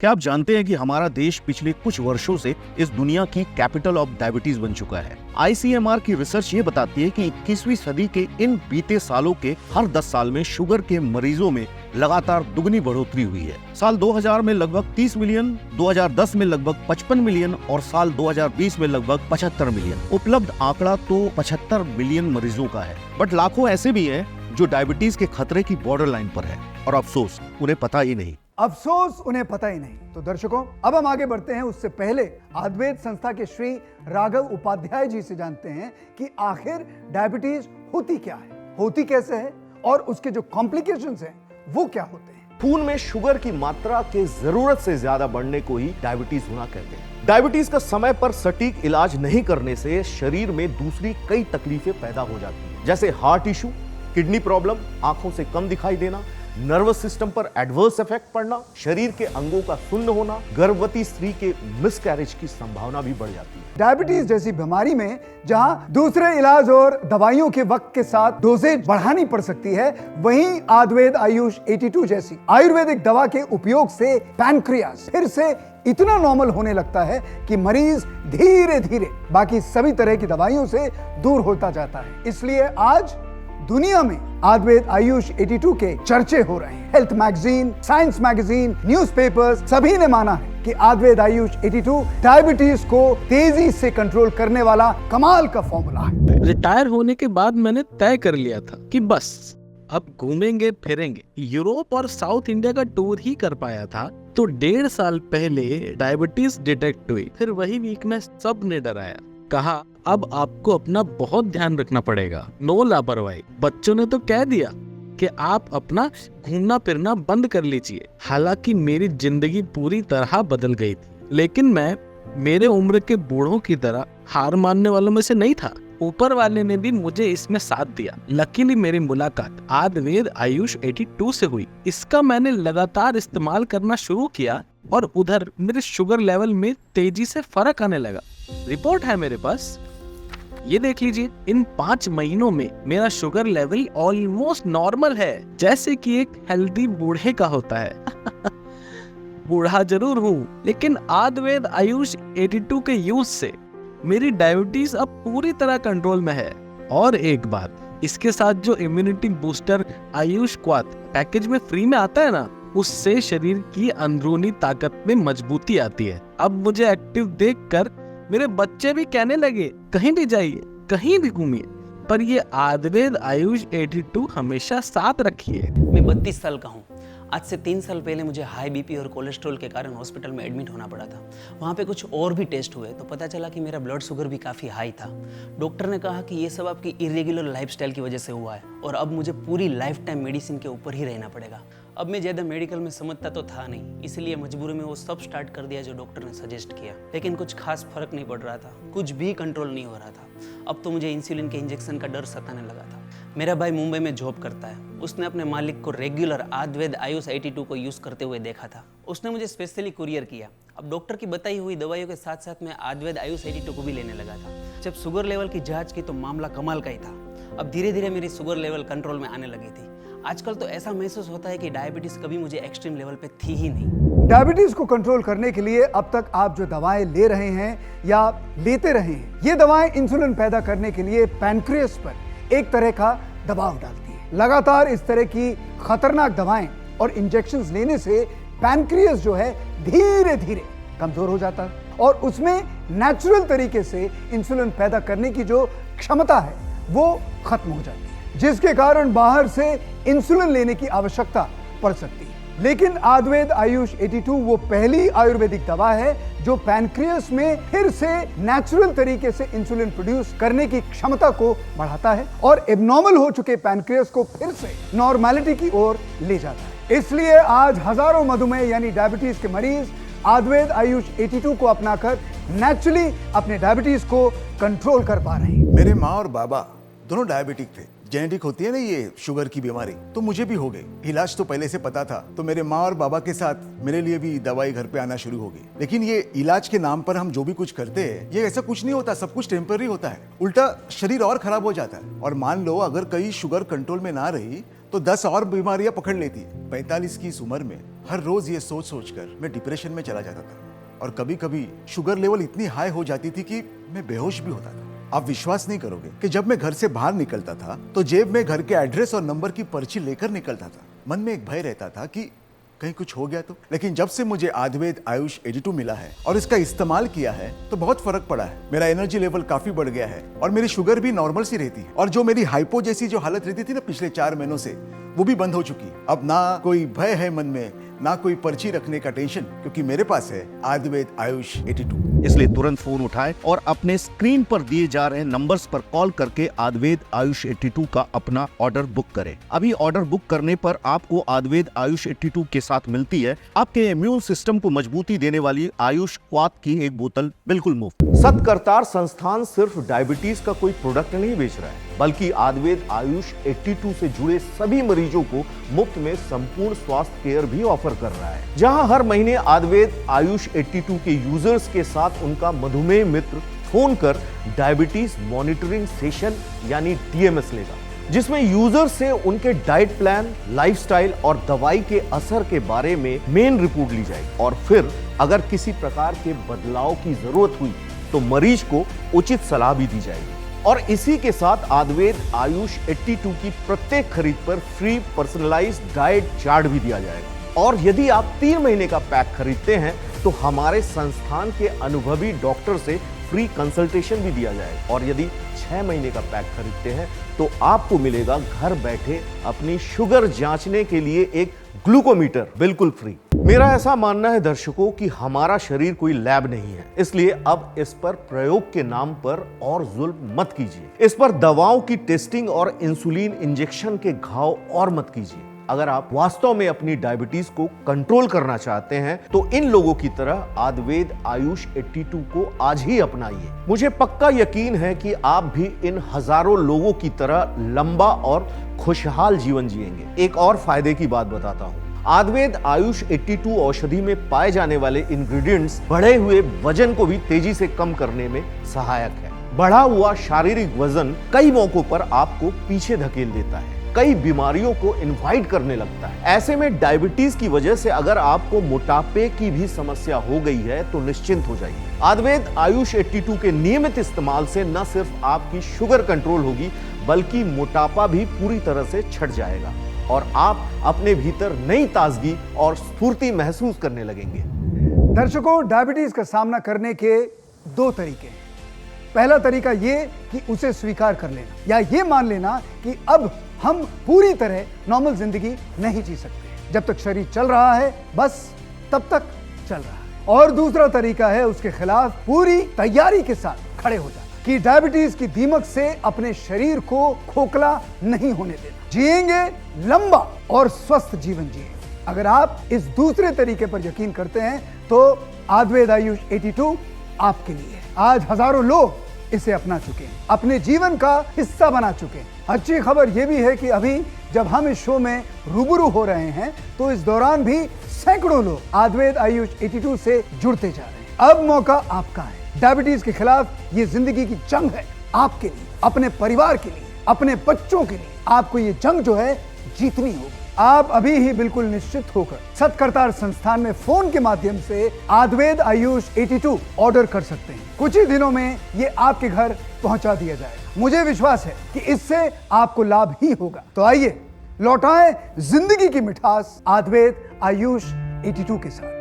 क्या आप जानते हैं कि हमारा देश पिछले कुछ वर्षों से इस दुनिया की कैपिटल ऑफ डायबिटीज बन चुका है। आईसीएमआर की रिसर्च ये बताती है कि 21वीं सदी के इन बीते सालों के हर 10 साल में शुगर के मरीजों में लगातार दुगनी बढ़ोतरी हुई है। साल 2000 में लगभग 30 मिलियन, 2010 में लगभग 55 मिलियन और साल 2020 में लगभग 75 मिलियन। उपलब्ध आंकड़ा तो 75 मिलियन मरीजों का है, बट लाखों ऐसे भी हैं जो डायबिटीज के खतरे की बॉर्डर लाइन पर है और अफसोस उन्हें पता ही नहीं। अफसोस उन्हें पता ही नहीं। तो दर्शकों, अब हम आगे बढ़ते हैं। उससे पहले आयुर्वेद संस्था के श्री राघव उपाध्याय जी से जानते हैं कि आखिर डायबिटीज होती क्या है, होती कैसे है और उसके जो कॉम्प्लिकेशंस हैं वो क्या होते हैं। खून में शुगर की मात्रा के जरूरत से ज्यादा बढ़ने को ही डायबिटीज होना कहते हैं। डायबिटीज का समय पर सटीक इलाज नहीं करने से शरीर में दूसरी कई तकलीफें पैदा हो जाती हैं, जैसे हार्ट इशू, किडनी प्रॉब्लम, आंखों से कम दिखाई देना, नर्वस सिस्टम पर एडवर्स इफेक्ट पड़ना, शरीर के अंगों का सुन्न होना, गर्भवती स्त्री के मिसकैरेज की संभावना भी बढ़ जाती है। डायबिटीज जैसी बीमारी में जहां दूसरे इलाज और दवाइयों के वक्त के साथ डोजेज बढ़ानी पड़ सकती है, वहीं आयुर्वेद आयुष 82 जैसी आयुर्वेदिक दवा के उपयोग से पैनक्रियास फिर से इतना नॉर्मल होने लगता है कि मरीज धीरे धीरे बाकी सभी तरह की दवाइयों से दूर होता जाता है। इसलिए आज दुनिया में आयुर्वेद आयुष 82 के चर्चे हो रहे हैं। Health magazine, science magazine, newspapers सभी ने माना है कि आयुर्वेद आयुष 82 डायबिटीज को तेजी से कंट्रोल करने वाला कमाल का फॉर्मूला है। रिटायर होने के बाद मैंने तय कर लिया था कि बस अब घूमेंगे फिरेंगे। यूरोप और साउथ इंडिया का टूर ही कर पाया था तो 1.5 साल पहले डायबिटीज डिटेक्ट हुई। फिर वही वीकनेस सबने डराया, कहा अब आपको अपना बहुत ध्यान रखना पड़ेगा, नो लापरवाही। बच्चों ने तो कह दिया कि आप अपना घूमना फिरना बंद कर लीजिए। हालांकि मेरी जिंदगी पूरी तरह बदल गई थी, लेकिन मैं मेरे उम्र के बूढ़ों की तरह हार मानने वालों में से नहीं था। ऊपर वाले ने भी मुझे इसमें साथ दिया। लकीली मेरी मुलाकात आयुर्वेद आयुष 82 से हुई। इसका मैंने लगातार इस्तेमाल करना शुरू किया और उधर मेरे शुगर लेवल में तेजी से फर्क आने लगा। रिपोर्ट है मेरे पास, ये देख लीजिए। इन 5 महीनों में मेरा शुगर लेवल ऑलमोस्ट नॉर्मल है, जैसे कि एक हेल्दी बूढ़े का होता है। बूढ़ा जरूर हूँ, लेकिन आयुर्वेद आयुष 82 के यूज से मेरी डायबिटीज अब पूरी तरह कंट्रोल में है। और एक बात, इसके साथ जो इम्यूनिटी बूस्टर आयुष क्वाथ पैकेज में फ्री में आता है ना, उससे शरीर की अंदरूनी ताकत में मजबूती आती है। अब मुझे एक्टिव देखकर मेरे बच्चे भी कहने लगे, कहीं भी जाइए, कहीं भी घूमिए, पर ये आयुर्वेद आयुष 82 हमेशा साथ रखिए। मैं 32 साल का हूँ। आज से 3 साल पहले मुझे हाई बीपी और कोलेस्ट्रॉल के कारण हॉस्पिटल में एडमिट होना पड़ा था। वहाँ पे कुछ और भी टेस्ट हुए तो पता चला कि मेरा ब्लड शुगर भी काफ़ी हाई था। डॉक्टर ने कहा कि ये सब आपकी इरेगुलर लाइफस्टाइल की वजह से हुआ है और अब मुझे पूरी लाइफ टाइम मेडिसिन के ऊपर ही रहना पड़ेगा। अब मैं ज़्यादा मेडिकल में समझता तो था नहीं, इसलिए मजबूरी में वो सब स्टार्ट कर दिया जो डॉक्टर ने सजेस्ट किया। लेकिन कुछ खास फर्क नहीं पड़ रहा था, कुछ भी कंट्रोल नहीं हो रहा था। अब तो मुझे इंसुलिन के इंजेक्शन का डर सताने लगा था। मेरा भाई मुंबई में जॉब करता है। उसने अपने मालिक को रेगुलर आयुर्वेद आयुष 82 को यूज़ करते हुए देखा था। उसने मुझे स्पेशली कुरियर किया। अब डॉक्टर की बताई हुई दवाइयों के साथ साथ मैं आयुर्वेद आयुष 82 को भी लेने लगा था। जब शुगर लेवल की जांच की तो मामला कमाल का ही था। अब धीरे धीरे मेरी शुगर लेवल कंट्रोल में आने लगी थी। आजकल तो ऐसा महसूस होता है कि डायबिटीज कभी मुझे एक्सट्रीम लेवल पे थी ही नहीं। डायबिटीज को कंट्रोल करने के लिए अब तक आप जो दवाएं ले रहे हैं या लेते रहे हैं, ये दवाएं इंसुलिन पैदा करने के लिए पैनक्रियास पर एक तरह का दबाव डालती है। लगातार इस तरह की खतरनाक दवाएं और इंजेक्शंस लेने से पैनक्रियास जो है धीरे धीरे कमजोर हो जाता है और उसमें नेचुरल तरीके से इंसुलिन पैदा करने की जो क्षमता है वो खत्म हो जाती है, जिसके कारण बाहर से इंसुलिन लेने की आवश्यकता पड़ सकती है। लेकिन आयुर्वेद आयुष 82 वो पहली आयुर्वेदिक दवा है जो पैनक्रियास में फिर से नेचुरल तरीके से इंसुलिन प्रोड्यूस करने की क्षमता को बढ़ाता है और एबनॉर्मल हो चुके पैनक्रियास को फिर से नॉर्मैलिटी की ओर ले जाता है। इसलिए आज हजारों मधुमेह यानी डायबिटीज के मरीज आयुर्वेद आयुष 82 को अपनाकर नेचुरली अपने डायबिटीज को कंट्रोल कर पा रहे हैं। मेरे माँ और बाबा दोनों डायबिटिक थे। जेनेटिक होती है ना ये शुगर की बीमारी, तो मुझे भी हो गई। इलाज तो पहले से पता था, तो मेरे माँ और बाबा के साथ मेरे लिए भी दवाई घर पे आना शुरू हो गई। लेकिन ये इलाज के नाम पर हम जो भी कुछ करते हैं, ये ऐसा कुछ नहीं होता, सब कुछ टेम्पररी होता है। उल्टा शरीर और खराब हो जाता है। और मान लो अगर कहीं शुगर कंट्रोल में ना रही तो 10 और बीमारियां पकड़ लेती है। 45 की इस उम्र में हर रोज ये सोच सोच कर मैं डिप्रेशन में चला जाता था और कभी कभी शुगर लेवल इतनी हाई हो जाती थी कि मैं बेहोश भी होता था। आप विश्वास नहीं करोगे कि जब मैं घर से बाहर निकलता था तो जेब में घर के एड्रेस और नंबर की पर्ची लेकर निकलता था। मन में एक भय रहता था कि कहीं कुछ हो गया तो। लेकिन जब से मुझे आयुर्वेद आयुष 82 मिला है और इसका इस्तेमाल किया है तो बहुत फर्क पड़ा है। मेरा एनर्जी लेवल काफी बढ़ गया है और मेरी शुगर भी नॉर्मल सी रहती है और जो मेरी हाइपो जैसी जो हालत रहती थी ना पिछले 4 महीनों से, वो भी बंद हो चुकी है। अब ना कोई भय है मन में, ना कोई पर्ची रखने का टेंशन, क्योंकि मेरे पास है आयुर्वेद आयुष 82। इसलिए तुरंत फोन उठाएं और अपने स्क्रीन पर दिए जा रहे नंबर्स पर कॉल करके आयुर्वेद आयुष 82 का अपना ऑर्डर बुक करें। अभी ऑर्डर बुक करने पर आपको आयुर्वेद आयुष 82 के साथ मिलती है आपके इम्यून सिस्टम को मजबूती देने वाली आयुष क्वाथ की एक बोतल बिल्कुल मुफ्त। सत्करतार संस्थान सिर्फ डायबिटीज का कोई प्रोडक्ट नहीं बेच रहा है, बल्कि आयुर्वेद आयुष 82 से जुड़े सभी मरीजों को मुफ्त में संपूर्ण स्वास्थ्य केयर भी ऑफर कर रहा है, जहां हर महीने आयुर्वेद आयुष 82 के यूजर्स के साथ उनका मधुमेह मित्र फोन कर डायबिटीज मॉनिटरिंग सेशन यानी DMS लेगा, जिसमें यूजर से उनके डाइट प्लान, लाइफस्टाइल और दवाई के असर के बारे में मेन रिपोर्ट ली जाएगी और फिर अगर किसी प्रकार के बदलाव की जरूरत हुई तो मरीज को उचित सलाह भी दी जाएगी। और इसी के साथ आयुर्वेद आयुष 82 की प्रत्येक खरीद पर फ्री पर्सनलाइज्ड डाइट चार्ट भी दिया जाएगा और यदि आप 3 महीने का पैक खरीदते हैं तो हमारे संस्थान के अनुभवी डॉक्टर से फ्री कंसल्टेशन भी दिया जाएगा और यदि 6 महीने का पैक खरीदते हैं तो आपको मिलेगा घर बैठे अपनी शुगर जांचने के लिए एक ग्लूकोमीटर बिल्कुल फ्री। मेरा ऐसा मानना है दर्शकों कि हमारा शरीर कोई लैब नहीं है, इसलिए अब इस पर प्रयोग के नाम पर और जुल्म मत कीजिए। इस पर दवाओं की टेस्टिंग और इंसुलिन इंजेक्शन के घाव और मत कीजिए। अगर आप वास्तव में अपनी डायबिटीज को कंट्रोल करना चाहते हैं तो इन लोगों की तरह आयुर्वेद आयुष 82 को आज ही अपनाइए। मुझे पक्का यकीन है कि आप भी इन हजारों लोगों की तरह लंबा और खुशहाल जीवन जिएंगे। एक और फायदे की बात बताता हूँ। आयुर्वेद आयुष 82 औषधि में पाए जाने वाले इंग्रेडिएंट्स बढ़े हुए वजन को भी तेजी से कम करने में सहायक है। बढ़ा हुआ शारीरिक वजन कई मौकों पर आपको पीछे धकेल देता है, कई बीमारियों को इनवाइट करने लगता है। ऐसे में डायबिटीज की वजह से अगर आपको मोटापे की भी समस्या हो गई है तो निश्चिंत हो जाइए। आयुर्वेद आयुष 82 के नियमित इस्तेमाल से न सिर्फ आपकी शुगर कंट्रोल होगी बल्कि मोटापा भी पूरी तरह से छट जाएगा और आप अपने भीतर नई ताजगी और स्फूर्ति महसूस करने लगेंगे। दर्शकों, डायबिटीज का सामना करने के 2 तरीके हैं। पहला तरीका ये कि उसे स्वीकार कर लेना या ये मान लेना कि अब हम पूरी तरह नॉर्मल जिंदगी नहीं जी सकते, जब तक शरीर चल रहा है बस तब तक चल रहा है। और दूसरा तरीका है उसके खिलाफ पूरी तैयारी के साथ खड़े हो जाना कि डायबिटीज की दीमक से अपने शरीर को खोखला नहीं होने देना, जिएंगे लंबा और स्वस्थ जीवन जिएंगे। अगर आप इस दूसरे तरीके पर यकीन करते हैं तो आयुर्वेद आयुष 82 आपके लिए है। आज हजारों लोग इसे अपना चुके हैं, अपने जीवन का हिस्सा बना चुके हैं। अच्छी खबर यह भी है कि अभी जब हम इस शो में रूबरू हो रहे हैं तो इस दौरान भी सैकड़ों लोग आयुर्वेद आयुष 82 से जुड़ते जा रहे हैं। अब मौका आपका है। डायबिटीज के खिलाफ ये जिंदगी की जंग है, आपके लिए, अपने परिवार के लिए, अपने बच्चों के लिए। आपको ये जंग जो है जीतनी होगी। आप अभी ही बिल्कुल निश्चित होकर सत्करतार संस्थान में फोन के माध्यम से आयुर्वेद आयुष 82 ऑर्डर कर सकते हैं। कुछ ही दिनों में ये आपके घर पहुंचा दिया जाएगा। मुझे विश्वास है कि इससे आपको लाभ ही होगा। तो आइए लौटाएं जिंदगी की मिठास आयुर्वेद आयुष 82 के साथ।